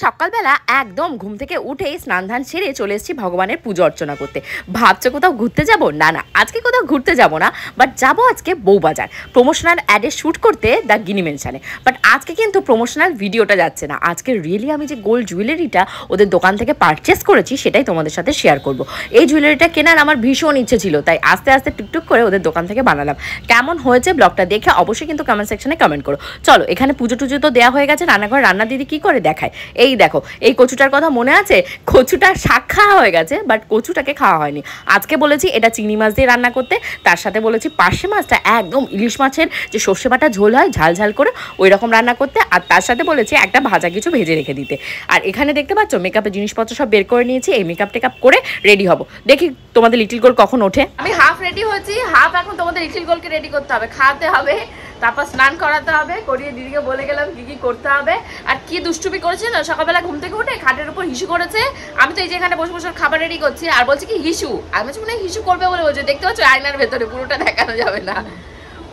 সকালবেলা একদম ঘুম থেকে উঠেই স্নান ধান সেরে চলে এসেছি ভগবানের পুজো অর্চনা করতে। ভাবছো কোথাও ঘুরতে যাব? না না, আজকে কোথাও ঘুরতে যাব না, বাট যাবো আজকে বউবাজার প্রমোশনাল অ্যাডে শ্যুট করতে দ্য গিনি মেনশনে। বাট আজকে কিন্তু প্রমোশনাল ভিডিওটা যাচ্ছে না, আজকে রিয়েলি আমি যে গোল্ড জুয়েলারিটা ওদের দোকান থেকে পারচেস করেছি সেটাই তোমাদের সাথে শেয়ার করব। এই জুয়েলারিটা কেনার আমার ভীষণ ইচ্ছে ছিল, তাই আস্তে আস্তে টুকটুক করে ওদের দোকান থেকে বানালাম। কেমন হয়েছে ব্লগটা দেখে অবশ্যই কিন্তু কমেন্ট সেকশনে কমেন্ট করো। চলো, এখানে পুজো টুজো তো দেওয়া হয়ে গেছে, রান্নাঘরে রান্না দিদি কি করে দেখায়। এই দেখো, এই কচুটার কথা মনে আছে? কচুটা শাক খাওয়া হয়ে গেছে, বাট কচুটাকে খাওয়া হয়নি। আজকে বলেছি এটা চিংড়ি মাছ দিয়ে রান্না করতে, তার সাথে বলেছি পার্শে মাছটা একদম ইলিশ মাছের যে সর্ষে বাটা ঝোল হয় ঝাল ঝাল করে ওই রকম রান্না করতে, আর তার সাথে বলেছি একটা ভাজা কিছু ভেজে রেখে দিতে। আর এখানে দেখতে পাচ্ছ মেকআপের জিনিসপত্র সব বের করে নিয়েছি, এই মেকআপ টেকআপ করে রেডি হব। দেখি তোমাদের লিটিল গোল কখন ওঠে। আমি হাফ রেডি হয়েছি, হাফ এখন তোমাদের লিটিল গোলকে রেডি করতে হবে, খাওয়াতে হবে, তারপর স্নান করাতে হবে, করিয়ে দিদিকে বলে গেলাম কি কি করতে হবে। আর কি দুষ্টুমি করেছে না, সকালবেলা ঘুম থেকে উঠে খাটের উপর হিসু করেছে। আমি তো এই যে এখানে বসে বসে খাবার রেডি করছি, আর বলছে কি হিসু। আমি বলছি মনে হয় হিসু করবে বলে বলছে, দেখতে পাচ্ছ আয়নার ভেতরে, পুরোটা দেখানো যাবে না।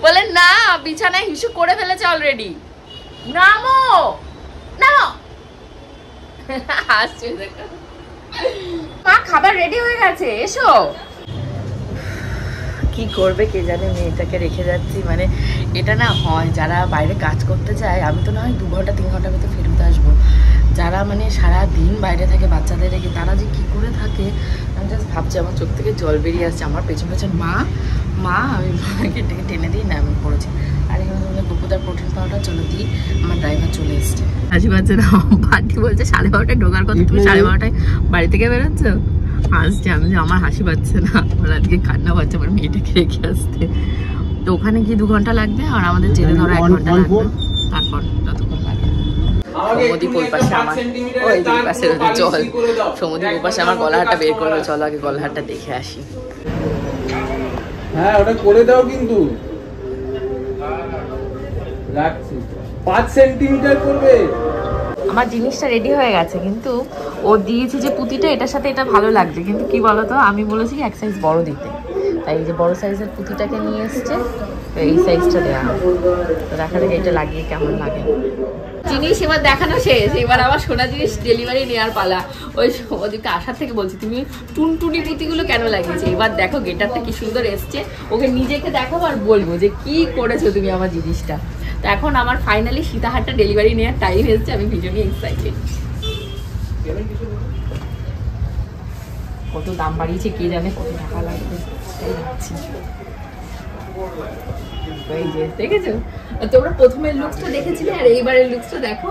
বলে না, বিছানায় হিসু করে ফেলেছে অলরেডি। নামো নামো, আসছে দেখো মা, খাবার রেডি হয়ে গেছে, এসো। কি করবে কে জানে, মেয়েটাকে রেখে যাচ্ছি। মানে এটা না হয় যারা বাইরে কাজ করতে যায়, আমি তো না হয় 2 ঘন্টা 3 ঘন্টার ভিতরে ফেরত আসবো। যারা মানে সারা দিন বাইরে থাকে বাচ্চাদের রেখে, তারা যে কি করে থাকে আমি জাস্ট ভাবছি। আমার চোখ থেকে জল বেরিয়ে আসছে। আমার পেছন পেছন মা মা, আমি ডেকে টেনে দিই না, আমি পড়েছি। আর এখানে তোমাদের গোপুদার প্রোটিন পাউডার চলো দিই। আমার ড্রাইভার চলে এসছে, হাসি পাচ্ছে না, বাড়ি বলছে 12:30টায় ঢোকার কথা, তুমি 12:30টায় বাড়ি থেকে বেরোচ্ছ। হাসছে, আমি যে আমার হাসি পাচ্ছে না, আমার আজকে কান্না পাচ্ছে আমার মেয়েটাকে রেখে আসতে। তো ওখানে গিয়ে 2 ঘন্টা লাগবে, আর আমাদের যেতে ধরো 1 ঘন্টা লাগবে। তারপর যতক্ষণ লাগে সমুদ্রীপ ওই পাশে আমার, ওই দুই পাশে জল, সমুদ্রীপ ওই পাশে আমার গলাহাটটা বের করবে। চলো আগে গলাহাটটা দেখে আসি। হ্যাঁ ওটা করে দাও, কিন্তু রাখছি 5 সেন্টিমিটার করবে। আমার জিনিসটা রেডি হয়ে গেছে, কিন্তু ও দিয়েছে যে পুঁতিটা, এটার সাথে এটা ভালো লাগছে, কিন্তু কি বলতো আমি বলেছি এক সাইজ বড় দিতে, তাই এই যে বড় সাইজের পুঁতিটাকে নিয়ে এসছে, তো এই সাইজটা দেওয়া হবে। তো দেখা যাক এটা লাগিয়ে কেমন লাগে। জিনিস এবার দেখানো শেষ, এবার আবার সোনা জিনিস ডেলিভারি নেওয়ার পালা। ওই ওদিকে আসার থেকে বলছি তুমি টুনটুনি পুঁতিগুলো কেন লাগিয়েছে। এবার দেখো গেটারটা কি সুন্দর এসছে, ওকে নিজেকে দেখাবো আর বলবো যে কি করেছো তুমি আমার জিনিসটা। তো এখন আমার ফাইনালি সীতাহারটা ডেলিভারি নেওয়ার টাইম এসছে, আমি ভীষণই এক্সাইটেড। কত দাম বাড়িয়েছে কে জানে, কত টাকা লাগবে তাই ভাবছি। এই যে দেখেছো, তোমরা প্রথমের লুকসটা দেখেছিলে, আর এইবারের লুকসটা দেখো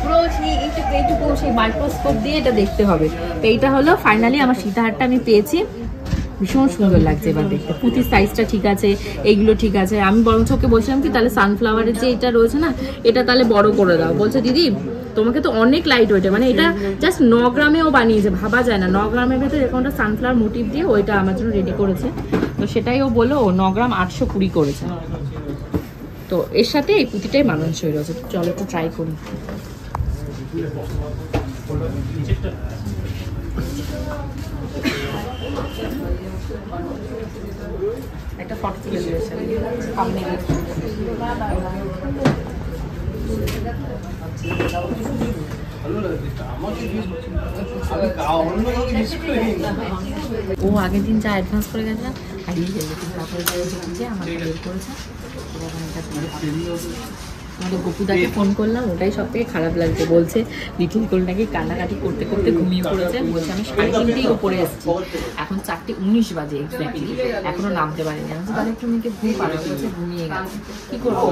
পুরো এইটুকু সেই মাইক্রোস্কোপ দিয়ে এটা দেখতে হবে। এইটা হলো ফাইনালি আমার সীতাহারটা আমি পেয়েছি, ভীষণ সুন্দর লাগছে এবার দেখতে। পুঁতির সাইজটা ঠিক আছে, এইগুলো ঠিক আছে। আমি বরঞ্চ ওকে বলছিলাম কি তাহলে সানফ্লাওয়ারের যে এটা রয়েছে না, এটা তাহলে বড় করে দাও। বলছে দিদি তোমাকে তো অনেক লাইট ওয়েটে, মানে এটা জাস্ট 9 গ্রামেও বানিয়েছে, ভাবা যায় না 9 গ্রামের ভেতরে এরকমটা সানফ্লাওয়ার মোটিভ দিয়ে ওইটা আমার জন্য রেডি করেছে। তো সেটাই ও বললো 9 গ্রাম 820 করেছে। তো এর সাথে এই পুঁতিটাই মানানসই রয়েছে। চলো একটু ট্রাই করি। একটা ফটো তুলে দিয়েছে আপনি। ও আগের দিন যা অ্যাডভান্স করে গেছে হারিয়ে গেছে, তারপরে যে আমাকে বের করেছে। আমাদের গপুদাকে ফোন করলাম, ওটাই সব থেকে খারাপ লাগছে। বলছে লিটিল গোল নাকি কান্নাকাটি করতে করতে ঘুমিয়ে পড়েছে। বলছে আমি 3:30 উপরে এসেছি, এখন 4:19 বাজে এক্স্যাক্টলি, এখনো নামতে পারিনি। আমি তাহলে একটু মেয়েকে ঘুম পাড়া বলছে, ঘুমিয়ে গেছে। কি করবো,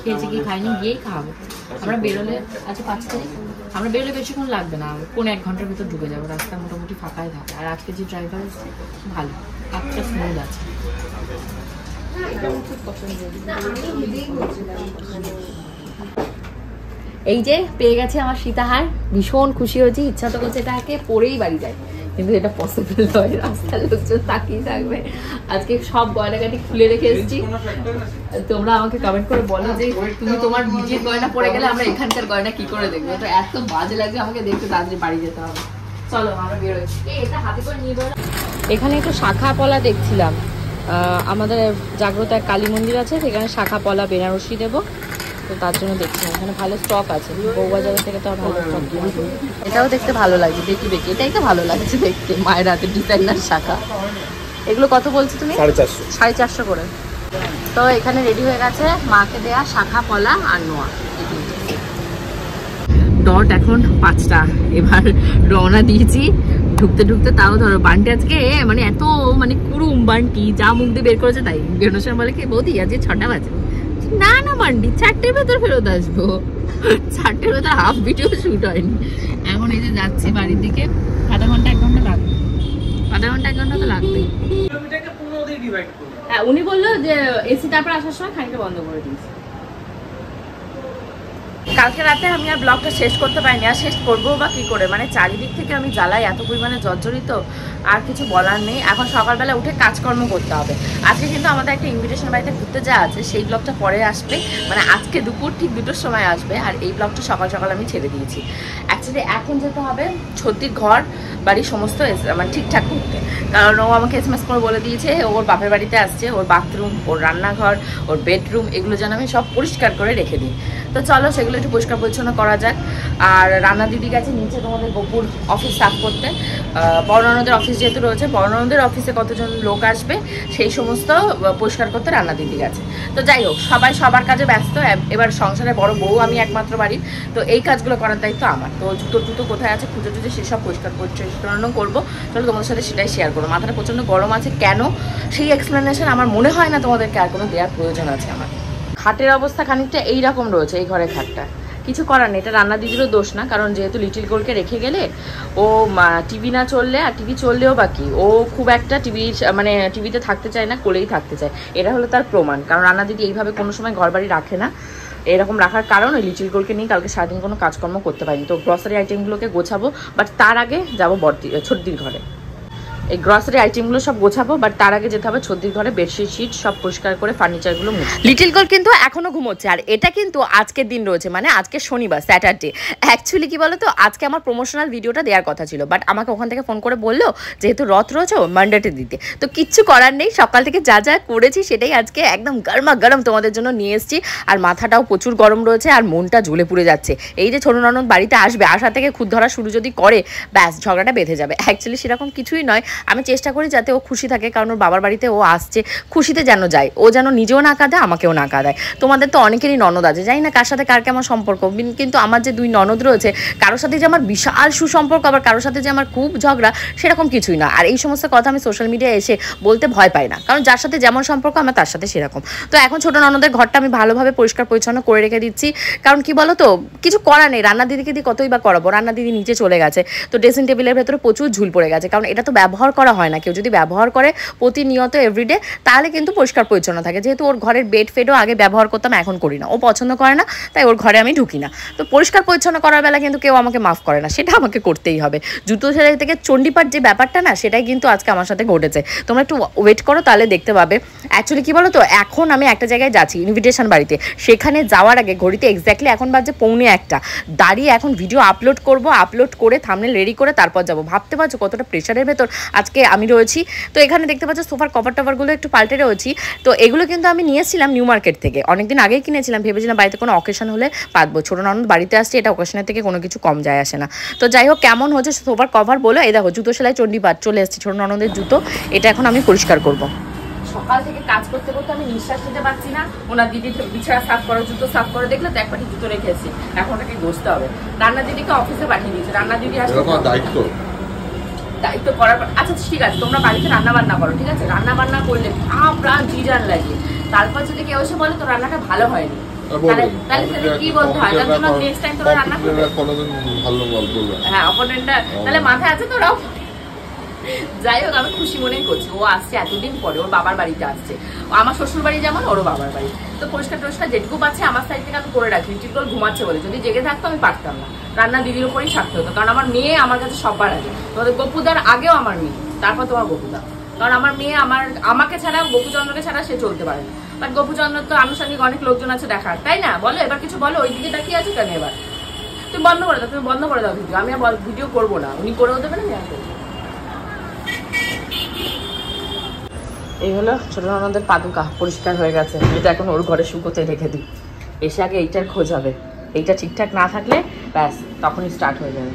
খেয়েছে কি খাইনি, গিয়েই খাওয়াবো। আমরা বেরোলে আজকে 5 তারিখ, আমরা বেরোলে বেশিক্ষণ লাগবে না, 1 ঘন্টার ভিতর ঢুকে যাবো। রাস্তা মোটামুটি ফাঁকাই থাকে। আর আজকে যে ড্রাইভার এসেছে ভালো, কাজটা স্মুথ আছে। এই যে পেয়ে গেছে আমার সীতাহার, ভীষণ খুশি হয়েছি। ইচ্ছা তো করছে এটাকে পরেই বাড়ি যায়, কিন্তু এটা পসিবল নয়, রাস্তার লোকজন তাকিয়ে থাকবে। আজকে সব গয়নাগাটি খুলে রেখে এসেছি। তোমরা আমাকে কমেন্ট করে বলো যে তুমি তোমার নিজের গয়না পরে গেলে আমরা এখানকার গয়না কি করে দেখবো। তো এত বাজে লাগছে আমাকে দেখতে, তাড়াতাড়ি বাড়ি যেতে হবে। চলো আমরা বেরোই। এটা হাতে করে নিয়ে বেরো। এখানে একটু শাখা পলা দেখছিলাম, আমাদের জাগ্রত এক কালী মন্দির আছে, সেখানে শাখা পলা বেনারসি দেবো, তো তার জন্য দেখছি এখানে ভালো স্টক আছে। বউবাজারের থেকে তো আর ভালো স্টক। এটাও দেখতে ভালো লাগছে, দেখি দেখি এটাই তো ভালো লাগছে দেখতে, মায়ের হাতে ডিজাইনার শাখা। এগুলো কত বলছো তুমি? 450। 450 করে। তো এখানে রেডি হয়ে গেছে মাকে দেয়া শাখা পলা আর নোয়া। ডট এখন 5টা, এবার রওনা দিয়েছি। ঢুকতে ঢুকতে তাও ধরো বান্টি আজকে মানে এত মানে কুরুম বান্টি, যা মুখ দিয়ে বের করেছে তাই। বেরোনোর সময় বলে কি বৌদি আজকে 6টা বাজে, না না বান্টি 4টের ভেতর ফেরত আসবো, 4টের ভেতর হাফ ভিডিও শুট হয়নি। এখন এই যে যাচ্ছি বাড়ির দিকে, আধা ঘন্টা 1 ঘন্টা লাগবে, আধা ঘন্টা 1 ঘন্টা তো লাগবেই। হ্যাঁ উনি বললো যে এসি তারপর আসার সময় খানিকটা বন্ধ করে দিয়েছে। কালকে রাতে আমি আর ব্লগটা শেষ করতে পারিনি, আর শেষ করবো বা কি করে, মানে চারিদিক থেকে আমি জ্বালাই এত পরিমাণে জর্জরিত, আর কিছু বলার নেই। এখন সকালবেলা উঠে কাজকর্ম করতে হবে। আজকে কিন্তু আমাদের একটা ইনভিটেশন বাড়িতে ঘুরতে যাওয়া আছে, সেই ব্লগটা পরে আসবে, মানে আজকে দুপুর ঠিক 2টোর সময় আসবে। আর এই ব্লগটা সকাল সকাল আমি ছেড়ে দিয়েছি। অ্যাকচুয়ালি এখন যেতে হবে ছত্তির ঘর বাড়ির সমস্ত মানে ঠিকঠাক করতে, কারণ ও আমাকে SMS করে বলে দিয়েছে ওর বাপের বাড়িতে আসছে, ওর বাথরুম, ওর রান্নাঘর, ওর বেডরুম এগুলো যেন আমি সব পরিষ্কার করে রেখে দিই। তো চলো সেগুলো একটু পরিষ্কার পরিচ্ছন্ন করা যাক। আর রান্না দিদি গেছে নিচে তোমাদের গোপুর অফিস সাফ করতে, বড়ননদের অফিস যেহেতু রয়েছে, বড়ননদের অফিসে কতজন লোক আসবে সেই সমস্ত পরিষ্কার করতে রান্না দিদি গেছে। তো যাই হোক, সবাই সবার কাজে ব্যস্ত। এবার সংসারে বড় বউ আমি একমাত্র বাড়ির, তো এই কাজগুলো করার দায়িত্ব আমার। তো জুতো কোথায় আছে খুঁজে টুজে সেসব পরিষ্কার পরিচ্ছন্ন করবো। চলো তোমাদের সাথে সেটাই শেয়ার করবো। মাথাটা প্রচণ্ড গরম আছে, কেন সেই এক্সপ্লেনেশন আমার মনে হয় না তোমাদেরকে আর কোনো দেওয়ার প্রয়োজন আছে আমার। খাটের অবস্থা খানিকটা এইরকম রয়েছে, এই ঘরের খাটটা। কিছু করার নেই, এটা রান্না দিদিরও দোষ না, কারণ যেহেতু লিটিল গোলকে রেখে গেলে ও টিভি না চললে, আর টিভি চললেও বাকি ও খুব একটা মানে টিভিতে থাকতে চায় না, কোলেই থাকতে চায়। এটা হলো তার প্রমাণ, কারণ রান্না দিদি এইভাবে কোনো সময় ঘর বাড়ি রাখে না। এরকম রাখার কারণ ওই লিটিল গোলকে নিয়ে কালকে সারাদিন কোনো কাজকর্ম করতে পারিনি। তো গ্রসারি আইটেমগুলোকে গোছাবো, বাট তার আগে যাবো ছোটদির ঘরে। এই গ্রসারি আইটেমগুলো সব গোছাবো, বাট তার আগে যেতে হবে ছদ্দির ঘরে, বেডশিট শিট সব পরিষ্কার করে ফার্নিচারগুলো মুছে। লিটিল গোল কিন্তু এখনো ঘুমোচ্ছে, আর এটা কিন্তু আজকের দিন রয়েছে, মানে আজকে শনিবার, স্যাটারডে। অ্যাকচুয়ালি কি বলতো, আজকে আমার প্রমোশনাল ভিডিওটা দেওয়ার কথা ছিল, বাট আমাকে ওখান থেকে ফোন করে বললো যেহেতু রথ রয়েছে মানডেতে দিতে। তো কিচ্ছু করার নেই, সকাল থেকে যা যা করেছি সেটাই আজকে একদম গরমা গরম তোমাদের জন্য নিয়ে এসেছি। আর মাথাটাও প্রচুর গরম রয়েছে, আর মনটা জ্বলে পুড়ে যাচ্ছে। এই যে ছোট ননদ বাড়িতে আসবে, আসা থেকে খুদ ধরা শুরু যদি করে, ব্যাস ঝগড়াটা বেঁধে যাবে। অ্যাকচুয়ালি সেরকম কিছুই নয়, আমি চেষ্টা করি যাতে ও খুশি থাকে, কারণ ওর বাবার বাড়িতে ও আসছে খুশিতে যেন যায়, ও যেন নিজেও না কাঁদায় আমাকেও না কাঁদায়। তোমাদের তো অনেকেরই ননদ আছে, জানি না কার সাথে কার কেমন সম্পর্ক, কিন্তু আমার যে 2 ননদ রয়েছে, কারোর সাথে যে আমার বিশাল সুসম্পর্ক, আবার কারোর সাথে যে আমার খুব ঝগড়া, সেরকম কিছুই না। আর এই সমস্ত কথা আমি সোশ্যাল মিডিয়ায় এসে বলতে ভয় পাই না, কারণ যার সাথে যেমন সম্পর্ক আমার তার সাথে সেরকম। তো এখন ছোট ননদের ঘরটা আমি ভালোভাবে পরিষ্কার পরিচ্ছন্ন করে রেখে দিচ্ছি, কারণ কি বলো তো, কিছু করা নেই। রান্না দিদিকে দিয়ে কতই বা করাবো, রান্না দিদি নিচে চলে গেছে, তো ড্রেসিং টেবিলের ভেতরে প্রচুর ঝুল পড়ে গেছে, কারণ এটা তো ব্যবহার করা হয় না। কেউ যদি ব্যবহার করে প্রতিনিয়ত এভরিডে, তাহলে কিন্তু পরিষ্কার পরিচ্ছন্ন থাকে। যেহেতু ওর ঘরের বেড ফেডও আগে ব্যবহার করতাম, এখন করি না, ও পছন্দ করে না, তাই ওর ঘরে আমি ঢুকি না। তো পরিষ্কার পরিচ্ছন্ন করার বেলা কিন্তু কেউ আমাকে মাফ করে না, সেটা আমাকে করতেই হবে। জুতো সেলাই থেকে চণ্ডীপাঠ যে ব্যাপারটা না, সেটাই কিন্তু আজকে আমার সাথে ঘটেছে। তোমরা একটু ওয়েট করো, তাহলে দেখতে পাবে। অ্যাকচুয়ালি কি বলো তো, এখন আমি একটা জায়গায় যাচ্ছি ইনভিটেশন বাড়িতে, সেখানে যাওয়ার আগে ঘড়িতে এক্স্যাক্টলি এখন বাজে 1:45, দাঁড়িয়ে এখন ভিডিও আপলোড করব, আপলোড করে থাম্বনেল রেডি করে তারপর যাবো। ভাবতে পারছো কতটা প্রেশারের ভেতর আজকে আমি রয়েছি। তো এখানে দেখতে পাচ্ছ সোফার কভার টভারগুলো একটু পাল্টে রয়েছি। তো এগুলো কিন্তু আমি নিয়েছিলাম নিউ মার্কেট থেকে, অনেকদিন আগেই কিনেছিলাম, ভেবেছিলাম বাড়িতে কোনো অকেশন হলে পাতবো। ছোটো ননদ বাড়িতে আসছে, এটা অকেশনের থেকে কোনো কিছু কম যায় আসে না। তো যাই হোক, কেমন হচ্ছে সোফার কভার বলো। এই দেখো জুতো সেলাই চণ্ডীপাঠ চলে এসেছে, ছোটো ননদের জুতো, এটা এখন আমি পরিষ্কার করবো। সকাল থেকে কাজ করতে করতে আমি নিঃশ্বাস নিতে পারছি না। ওনার দিদি বিছানা সাফ করো, জুতো সাফ করে, দেখলে তো এক পাটি জুতো রেখেছি, এখন ওটাকে ঘষতে হবে। রান্না দিদিকে অফিসে পাঠিয়ে দিয়েছে, রান্না দিদি আসলে দায়িত্ব করার পর, আচ্ছা ঠিক আছে তোমরা বাড়িতে রান্না বান্না করো, ঠিক আছে, রান্না বান্না করলে প্রাণ জিজান লাগে। তারপর যদি কেউ এসে বলে তো রান্নাটা ভালো হয়নি, তাহলে কি বলতে হয়, তার জন্য নেক্সট টাইম তোমরা রান্না করবে। হ্যাঁ, অপোনেন্টটা তাহলে মাথায় আছে তোরাও। যাই হোক, আমি খুশি মনেই করছি, ও আসছে এতদিন পরে, ওর বাবার বাড়িতে আসছে। আমার শ্বশুর বাড়ি যেমন, ওরও বাবার বাড়ি। তো পরিষ্কার টরিষ্কার যেটুকু পাচ্ছে আমার সাইড থেকে আমি করে রাখি। টিটকল ঘুমাচ্ছে বলে, যদি জেগে থাকতো আমি পারতাম না, রান্না দিদির উপরেই থাকতে হতো, কারণ আমার মেয়ে আমার কাছে সবার আগে। তোমাদের গপুদার আগেও আমার মেয়ে, তারপর তোমার গপুদা, কারণ আমার মেয়ে আমাকে ছাড়া, গপুচন্দ্রকে ছাড়া সে চলতে পারে না। বাট গপুচন্দ্র তো আনুষঙ্গিক অনেক লোকজন আছে দেখার, তাই না? বলো এবার কিছু বলো, ওই দিকে তাকিয়ে আছে কেন এবার? তুমি বন্ধ করে দাও, তুমি বন্ধ করে দাও ভিডিও। আমি আর ভিডিও করবো না, উনি করেও দেবেন আমি আর করবো। এই হলো ছোট ননদের পাদুকা, পরিষ্কার হয়ে গেছে। এটা এখন ওর ঘরে শুকোতে রেখে দিই। এসে আগে এইটার খোঁজ হবে, এইটা ঠিকঠাক না থাকলে ব্যাস তখনই স্টার্ট হয়ে যাবে।